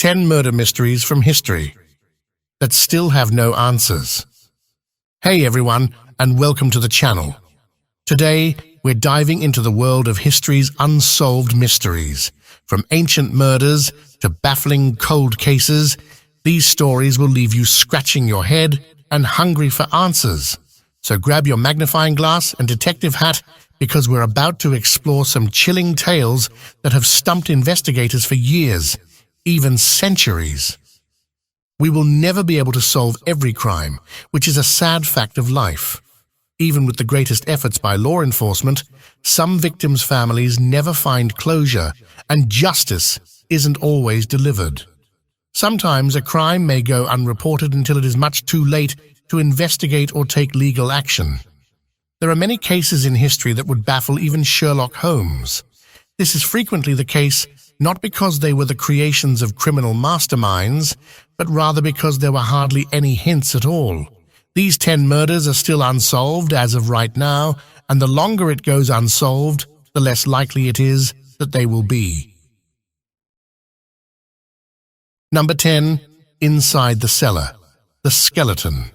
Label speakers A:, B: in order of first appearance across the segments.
A: 10 murder mysteries from history that still have no answers. Hey everyone, and welcome to the channel. Today, we're diving into the world of history's unsolved mysteries. From ancient murders to baffling cold cases, these stories will leave you scratching your head and hungry for answers. So grab your magnifying glass and detective hat, because we're about to explore some chilling tales that have stumped investigators for years, even centuries. We will never be able to solve every crime, which is a sad fact of life. Even with the greatest efforts by law enforcement, some victims' families never find closure, and justice isn't always delivered. Sometimes a crime may go unreported until it is much too late to investigate or take legal action. There are many cases in history that would baffle even Sherlock Holmes. This is frequently the case not because they were the creations of criminal masterminds, but rather because there were hardly any hints at all. These 10 murders are still unsolved as of right now, and the longer it goes unsolved, the less likely it is that they will be. Number 10. Inside the Cellar. The Skeleton.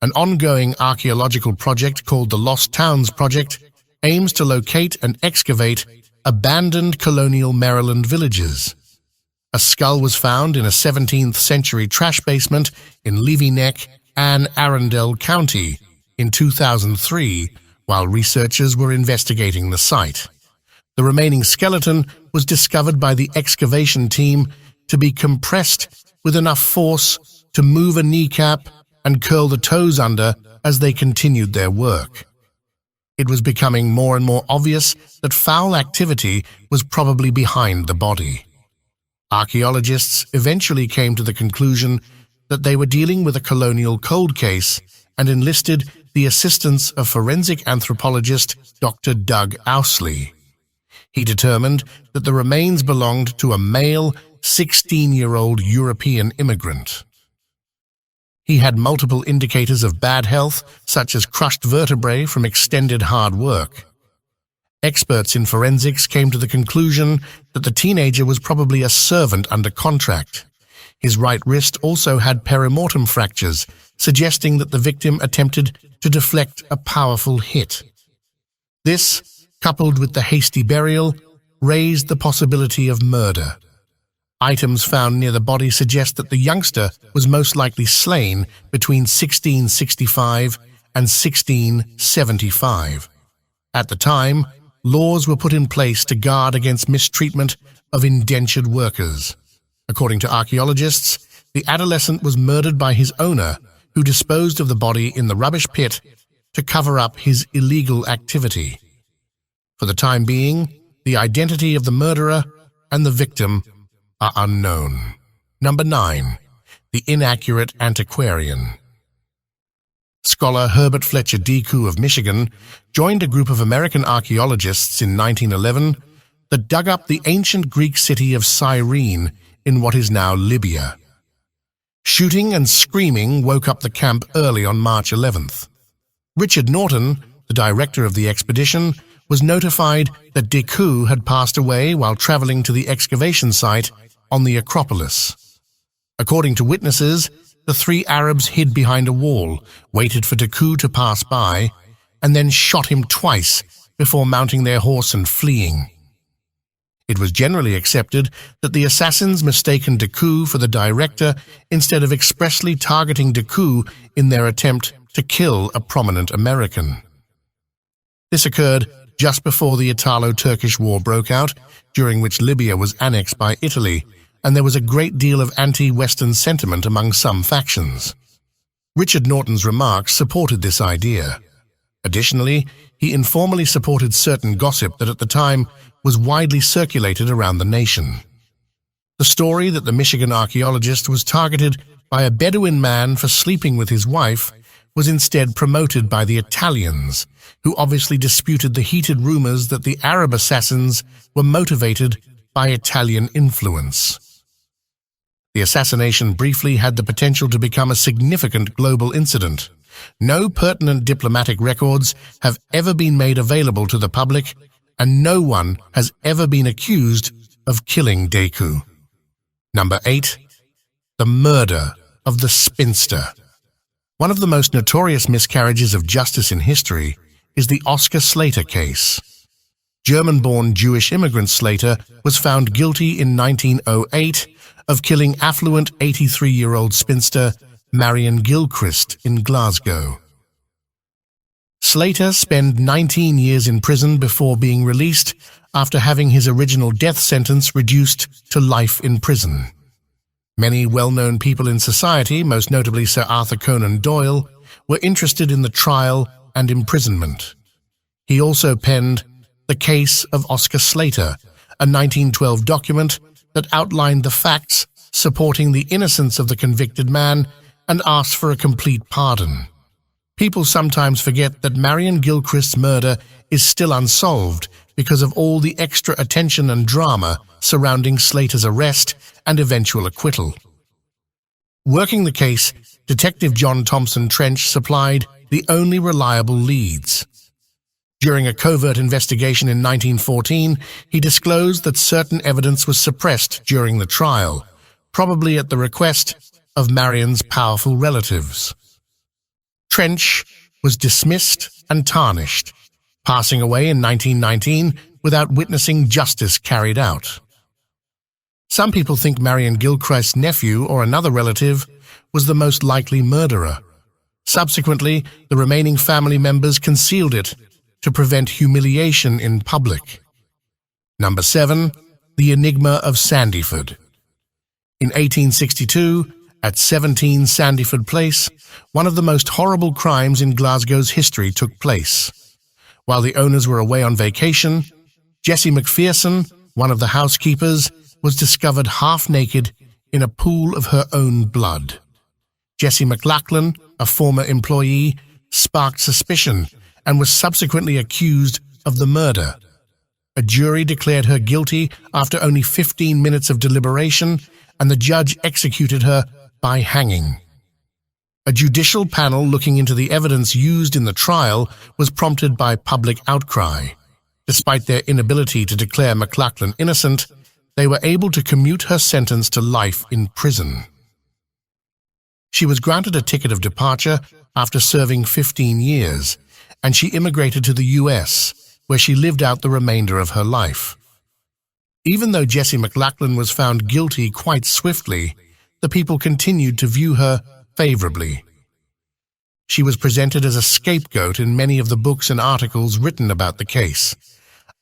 A: An ongoing archaeological project called the Lost Towns Project aims to locate and excavate abandoned colonial Maryland villages. A skull was found in a 17th century trash basement in Levy Neck, Anne Arundel County in 2003 while researchers were investigating the site. The remaining skeleton was discovered by the excavation team to be compressed with enough force to move a kneecap and curl the toes under as they continued their work. It was becoming more and more obvious that foul activity was probably behind the body. Archaeologists eventually came to the conclusion that they were dealing with a colonial cold case and enlisted the assistance of forensic anthropologist Dr. Doug Ousley. He determined that the remains belonged to a male, 16-year-old European immigrant. He had multiple indicators of bad health, such as crushed vertebrae from extended hard work. Experts in forensics came to the conclusion that the teenager was probably a servant under contract. His right wrist also had perimortem fractures, suggesting that the victim attempted to deflect a powerful hit. This, coupled with the hasty burial, raised the possibility of murder. Items found near the body suggest that the youngster was most likely slain between 1665 and 1675. At the time, laws were put in place to guard against mistreatment of indentured workers. According to archaeologists, the adolescent was murdered by his owner, who disposed of the body in the rubbish pit to cover up his illegal activity. For the time being, the identity of the murderer and the victim are unknown. Number 9. The Inaccurate Antiquarian. Scholar Herbert Fletcher DeCou of Michigan joined a group of American archaeologists in 1911 that dug up the ancient Greek city of Cyrene in what is now Libya. Shooting and screaming woke up the camp early on March 11th. Richard Norton, the director of the expedition, was notified that DeCou had passed away while traveling to the excavation site on the Acropolis. According to witnesses, the 3 Arabs hid behind a wall, waited for DeCou to pass by, and then shot him twice before mounting their horse and fleeing. It was generally accepted that the assassins mistaken DeCou for the director instead of expressly targeting DeCou in their attempt to kill a prominent American. This occurred just before the Italo-Turkish War broke out, during which Libya was annexed by Italy, and there was a great deal of anti-Western sentiment among some factions. Richard Norton's remarks supported this idea. Additionally, he informally supported certain gossip that at the time was widely circulated around the nation. The story that the Michigan archaeologist was targeted by a Bedouin man for sleeping with his wife was instead promoted by the Italians, who obviously disputed the heated rumors that the Arab assassins were motivated by Italian influence. The assassination briefly had the potential to become a significant global incident. No pertinent diplomatic records have ever been made available to the public, and no one has ever been accused of killing DeCou. Number 8. the murder of the Spinster. One of the most notorious miscarriages of justice in history is the Oscar Slater case. German-born Jewish immigrant Slater was found guilty in 1908 of killing affluent 83-year-old spinster Marion Gilchrist in Glasgow. Slater spent 19 years in prison before being released after having his original death sentence reduced to life in prison. Many well-known people in society, most notably Sir Arthur Conan Doyle, were interested in the trial and imprisonment. He also penned The Case of Oscar Slater, a 1912 document that outlined the facts supporting the innocence of the convicted man and asked for a complete pardon. People sometimes forget that Marion Gilchrist's murder is still unsolved because of all the extra attention and drama surrounding Slater's arrest and eventual acquittal. Working the case, Detective John Thompson Trench supplied the only reliable leads. During a covert investigation in 1914, he disclosed that certain evidence was suppressed during the trial, probably at the request of Marion's powerful relatives. Trench was dismissed and tarnished, passing away in 1919 without witnessing justice carried out. Some people think Marion Gilchrist's nephew or another relative was the most likely murderer. Subsequently, the remaining family members concealed it to prevent humiliation in public. Number 7. The Enigma of Sandyford. In 1862, at 17 Sandyford Place, one of the most horrible crimes in Glasgow's history took place. While the owners were away on vacation, Jessie McPherson, one of the housekeepers, was discovered half-naked in a pool of her own blood. Jessie McLachlan, a former employee, sparked suspicion and was subsequently accused of the murder. A jury declared her guilty after only 15 minutes of deliberation, and the judge executed her by hanging. A judicial panel looking into the evidence used in the trial was prompted by public outcry. Despite their inability to declare McLachlan innocent, they were able to commute her sentence to life in prison. She was granted a ticket of departure after serving 15 years, and she immigrated to the US, where she lived out the remainder of her life. Even though Jessie McLachlan was found guilty quite swiftly, the people continued to view her favorably. She was presented as a scapegoat in many of the books and articles written about the case.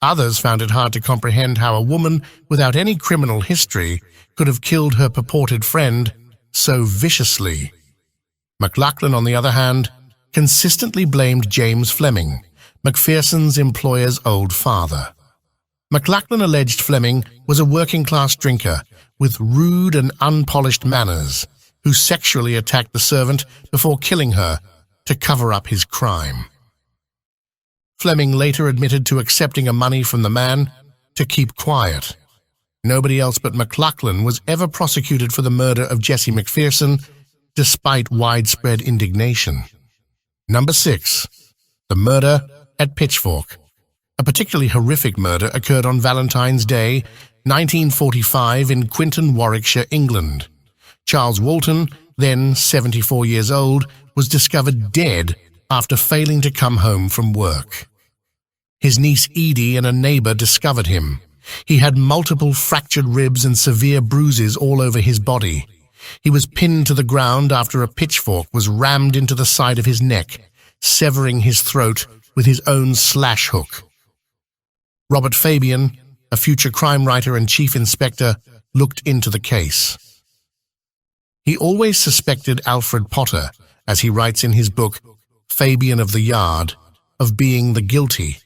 A: Others found it hard to comprehend how a woman without any criminal history could have killed her purported friend so viciously. McLachlan, on the other hand, consistently blamed James Fleming, McPherson's employer's old father. McLachlan alleged Fleming was a working-class drinker with rude and unpolished manners who sexually attacked the servant before killing her to cover up his crime. Fleming later admitted to accepting a money from the man to keep quiet. Nobody else but McLachlan was ever prosecuted for the murder of Jessie McPherson, despite widespread indignation. Number 6. The murder at Pitchfork. A particularly horrific murder occurred on Valentine's Day, 1945, in Quinton, Warwickshire, England. Charles Walton, then 74 years old, was discovered dead after failing to come home from work. His niece Edie and a neighbor discovered him. He had multiple fractured ribs and severe bruises all over his body. He was pinned to the ground after a pitchfork was rammed into the side of his neck, severing his throat with his own slash hook. Robert Fabian, a future crime writer and chief inspector, looked into the case. He always suspected Alfred Potter, as he writes in his book, Fabian of the Yard, of being the guilty.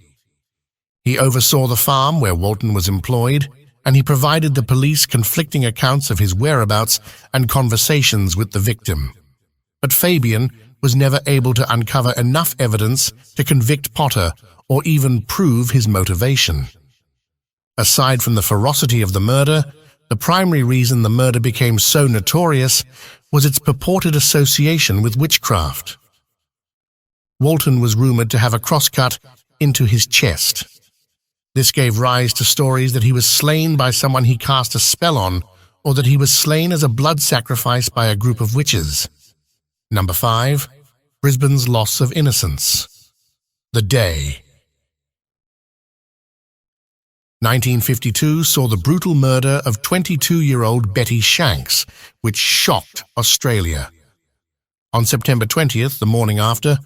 A: He oversaw the farm where Walton was employed, and he provided the police conflicting accounts of his whereabouts and conversations with the victim. But Fabian was never able to uncover enough evidence to convict Potter or even prove his motivation. Aside from the ferocity of the murder, the primary reason the murder became so notorious was its purported association with witchcraft. Walton was rumored to have a crosscut into his chest. This gave rise to stories that he was slain by someone he cast a spell on or that he was slain as a blood sacrifice by a group of witches. Number 5. Brisbane's loss of innocence. The day. 1952 saw the brutal murder of 22-year-old Betty Shanks, which shocked Australia. On September 20th, the morning after,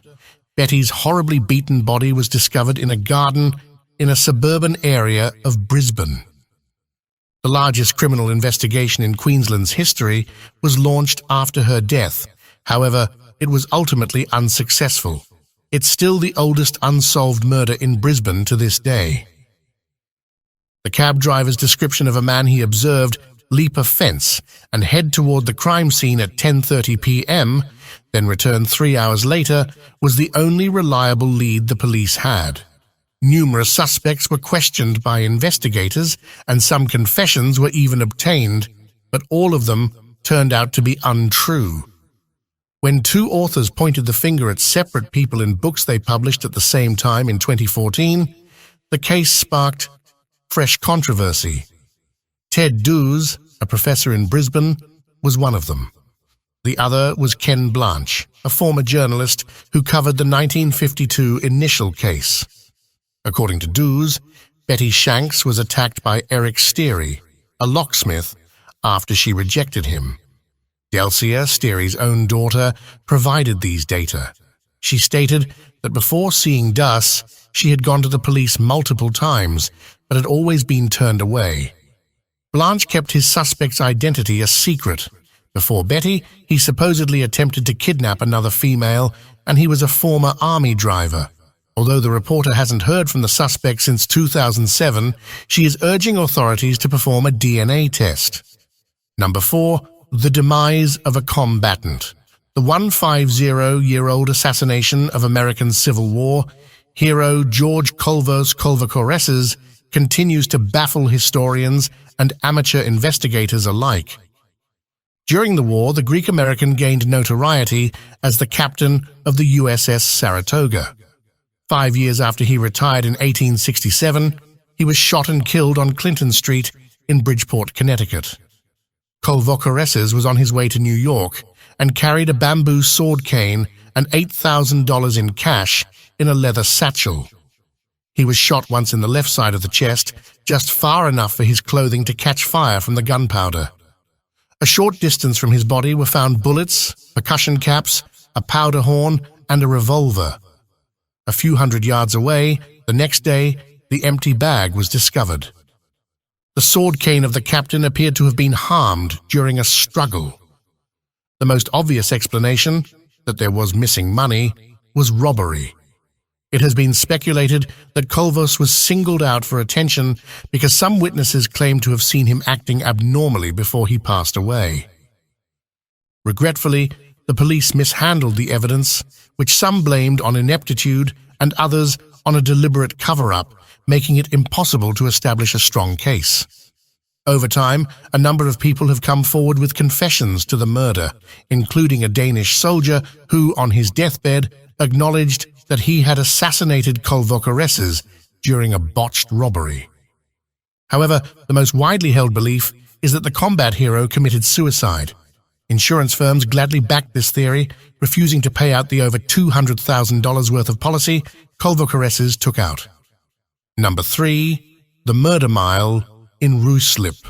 A: Betty's horribly beaten body was discovered in a garden in a suburban area of Brisbane. The largest criminal investigation in Queensland's history was launched after her death. However, it was ultimately unsuccessful. It's still the oldest unsolved murder in Brisbane to this day. The cab driver's description of a man he observed leap a fence and head toward the crime scene at 10:30 p.m., then return 3 hours later, was the only reliable lead the police had. Numerous suspects were questioned by investigators, and some confessions were even obtained, but all of them turned out to be untrue. When 2 authors pointed the finger at separate people in books they published at the same time in 2014, the case sparked fresh controversy. Ted Deuse, a professor in Brisbane, was one of them. The other was Ken Blanche, a former journalist who covered the 1952 initial case. According to Deuse, Betty Shanks was attacked by Eric Steary, a locksmith, after she rejected him. Delcia, Steary's own daughter, provided these data. She stated that before seeing Dus, she had gone to the police multiple times, but had always been turned away. Blanche kept his suspect's identity a secret. Before Betty, he supposedly attempted to kidnap another female, and he was a former army driver. Although the reporter hasn't heard from the suspect since 2007, she is urging authorities to perform a DNA test. Number 4. The demise of a combatant. The 150-year-old assassination of American Civil War hero George Culvos Culvercoresses continues to baffle historians and amateur investigators alike. During the war, the Greek-American gained notoriety as the captain of the USS Saratoga. 5 years after he retired in 1867, he was shot and killed on Clinton Street in Bridgeport, Connecticut. Culvercoresses was on his way to New York and carried a bamboo sword cane and $8,000 in cash in a leather satchel. He was shot once in the left side of the chest, just far enough for his clothing to catch fire from the gunpowder. A short distance from his body were found bullets, percussion caps, a powder horn, and a revolver. A few hundred yards away, the next day, the empty bag was discovered. The sword cane of the captain appeared to have been harmed during a struggle. The most obvious explanation, that there was missing money, was robbery. It has been speculated that Culvos was singled out for attention because some witnesses claim to have seen him acting abnormally before he passed away. Regretfully, the police mishandled the evidence, which some blamed on ineptitude and others on a deliberate cover-up, making it impossible to establish a strong case. Over time, a number of people have come forward with confessions to the murder, including a Danish soldier who, on his deathbed, acknowledged that he had assassinated Culvercoresses during a botched robbery. However, the most widely held belief is that the combat hero committed suicide. Insurance firms gladly backed this theory, refusing to pay out the over $200,000 worth of policy Culvercoresses took out. Number 3. The Murder Mile in Ruislip.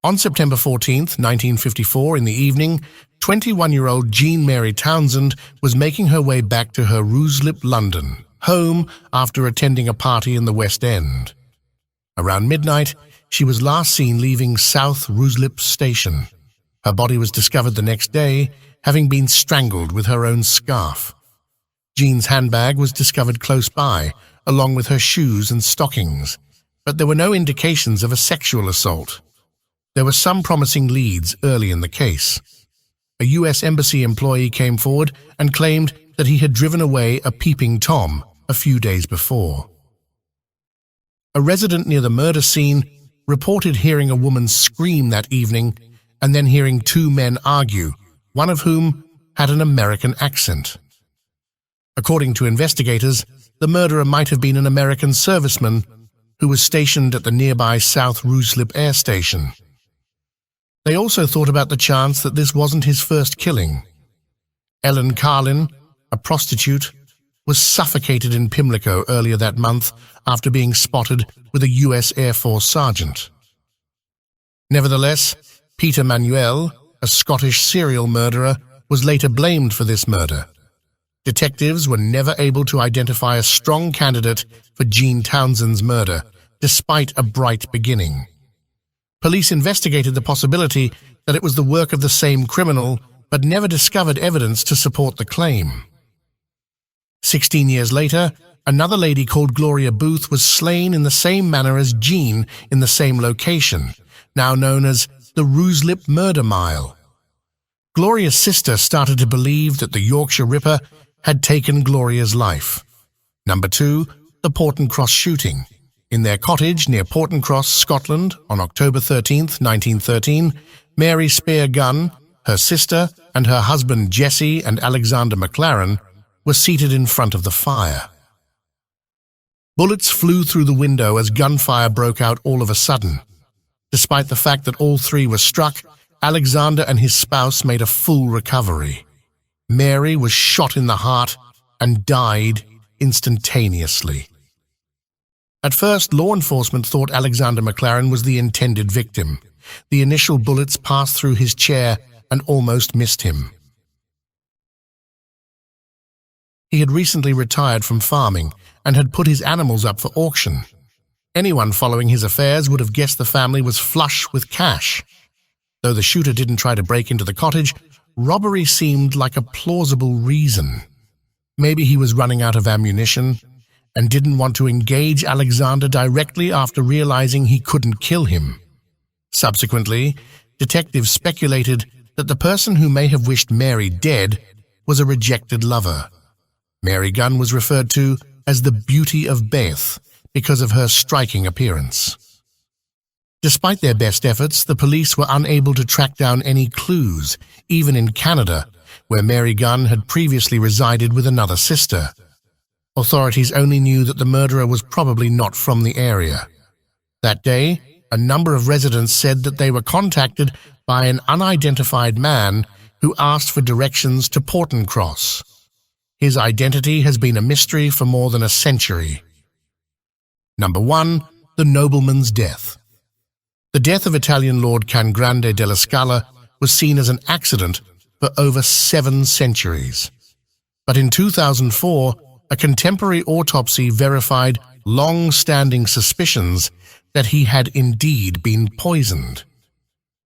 A: On September 14, 1954, in the evening, 21-year-old Jean Mary Townsend was making her way back to her Ruislip, London, home after attending a party in the West End. Around midnight, she was last seen leaving South Ruislip Station. Her body was discovered the next day, having been strangled with her own scarf. Jean's handbag was discovered close by, along with her shoes and stockings, but there were no indications of a sexual assault. There were some promising leads early in the case. A U.S. Embassy employee came forward and claimed that he had driven away a peeping Tom a few days before. A resident near the murder scene reported hearing a woman scream that evening and then hearing 2 men argue, one of whom had an American accent. According to investigators, the murderer might have been an American serviceman who was stationed at the nearby South Ruislip air station. They also thought about the chance that this wasn't his first killing. Ellen Carlin, a prostitute, was suffocated in Pimlico earlier that month after being spotted with a U.S. Air Force sergeant. Nevertheless, Peter Manuel, a Scottish serial murderer, was later blamed for this murder. Detectives were never able to identify a strong candidate for Jean Townsend's murder, despite a bright beginning. Police investigated the possibility that it was the work of the same criminal, but never discovered evidence to support the claim. 16 years later, another lady called Gloria Booth was slain in the same manner as Jean in the same location, now known as the Ruislip Murder Mile. Gloria's sister started to believe that the Yorkshire Ripper had taken Gloria's life. Number 2, the Portencross Shooting. In their cottage near Portencross, Scotland, on October 13, 1913, Mary Spear Gunn, her sister, and her husband Jesse and Alexander McLaren were seated in front of the fire. Bullets flew through the window as gunfire broke out all of a sudden. Despite the fact that all three were struck, Alexander and his spouse made a full recovery. Mary was shot in the heart and died instantaneously. At first, law enforcement thought Alexander McLaren was the intended victim. The initial bullets passed through his chair and almost missed him. He had recently retired from farming and had put his animals up for auction. Anyone following his affairs would have guessed the family was flush with cash. Though the shooter didn't try to break into the cottage, robbery seemed like a plausible reason. Maybe he was running out of ammunition and didn't want to engage Alexander directly after realizing he couldn't kill him. Subsequently, detectives speculated that the person who may have wished Mary dead was a rejected lover. Mary Gunn was referred to as the Beauty of Bath because of her striking appearance. Despite their best efforts, the police were unable to track down any clues, even in Canada, where Mary Gunn had previously resided with another sister. Authorities only knew that the murderer was probably not from the area. That day, a number of residents said that they were contacted by an unidentified man who asked for directions to Portencross. His identity has been a mystery for more than a century. Number 1, the nobleman's death. The death of Italian Lord Cangrande della Scala was seen as an accident for over 7 centuries. But in 2004, a contemporary autopsy verified long-standing suspicions that he had indeed been poisoned.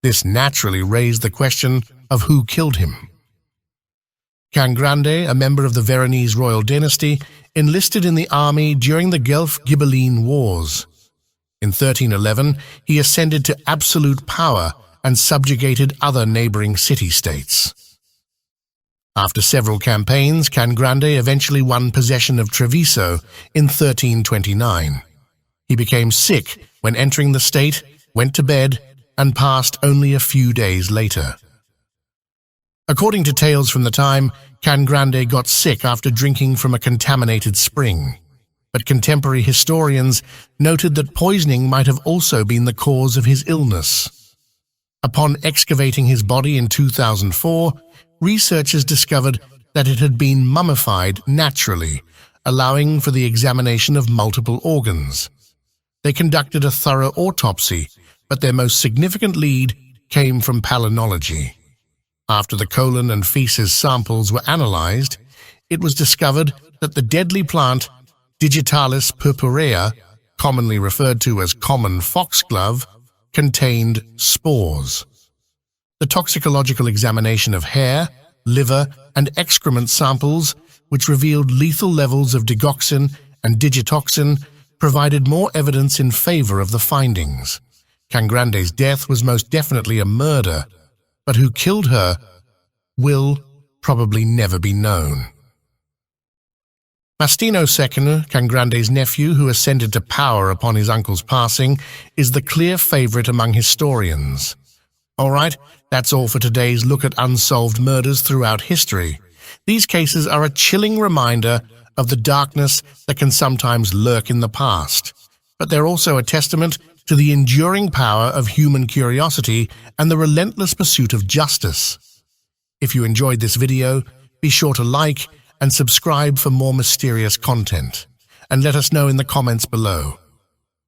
A: This naturally raised the question of who killed him. Cangrande, a member of the Veronese royal dynasty, enlisted in the army during the Guelph Ghibelline Wars. In 1311, he ascended to absolute power and subjugated other neighboring city-states. After several campaigns, Cangrande eventually won possession of Treviso in 1329. He became sick when entering the state, went to bed, and passed only a few days later. According to tales from the time, Cangrande got sick after drinking from a contaminated spring. But contemporary historians noted that poisoning might have also been the cause of his illness. Upon excavating his body in 2004, researchers discovered that it had been mummified naturally, allowing for the examination of multiple organs. They conducted a thorough autopsy, but their most significant lead came from palynology. After the colon and feces samples were analyzed, it was discovered that the deadly plant Digitalis purpurea, commonly referred to as common foxglove, contained spores. The toxicological examination of hair, liver, and excrement samples, which revealed lethal levels of digoxin and digitoxin, provided more evidence in favor of the findings. Cangrande's death was most definitely a murder, but who killed her will probably never be known. Mastino II, Cangrande's nephew who ascended to power upon his uncle's passing, is the clear favorite among historians. All right, that's all for today's look at unsolved murders throughout history. These cases are a chilling reminder of the darkness that can sometimes lurk in the past. but they're also a testament to the enduring power of human curiosity and the relentless pursuit of justice. If you enjoyed this video, be sure to like and subscribe for more mysterious content, and let us know in the comments below.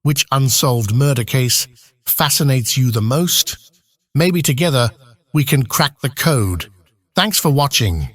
A: Which unsolved murder case fascinates you the most? Maybe together we can crack the code. Thanks for watching.